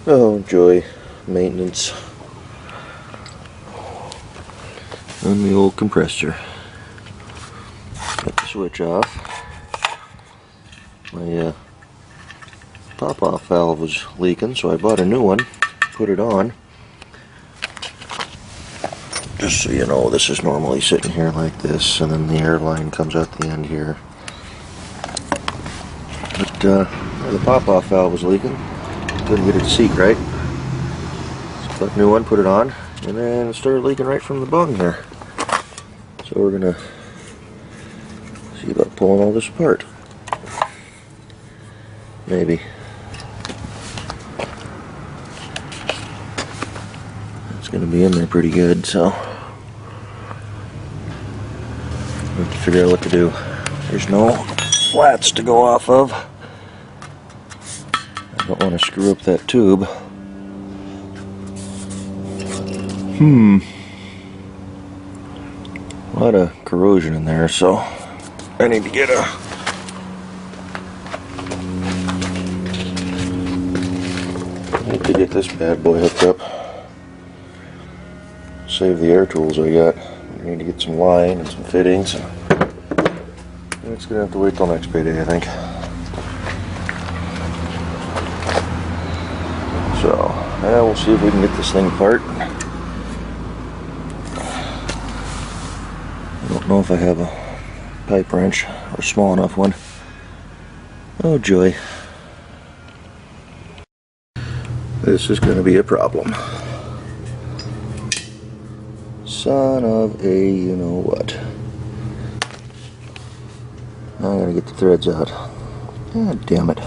Oh, joy. Maintenance on the old compressor. Got the switch off. My pop-off valve was leaking, so I bought a new one, put it on. Just so you know, this is normally sitting here like this, and then the air line comes out the end here. But the pop-off valve was leaking. Couldn't get it to seat right. So got a new one, put it on, and then it started leaking right from the bung here. So we're gonna see about pulling all this apart. Maybe. It's gonna be in there pretty good, so we have to figure out what to do. There's no flats to go off of. I don't want to screw up that tube. A lot of corrosion in there, so I need to get this bad boy hooked up. Save the air tools I got. I need to get some line and some fittings. It's gonna have to wait till next payday, I think. So, yeah, we'll see if we can get this thing apart. I don't know if I have a pipe wrench or a small enough one. Oh joy. This is going to be a problem. Son of a you know what. I gotta get the threads out. God damn it.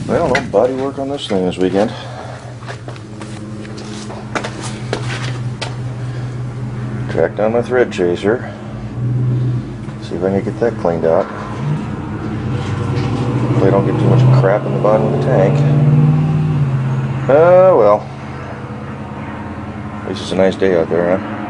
Well, no body work on this thing this weekend. Track down my thread chaser. See if I can get that cleaned out. Hopefully I don't get too much crap in the bottom of the tank. Well. At least it's a nice day out there, huh?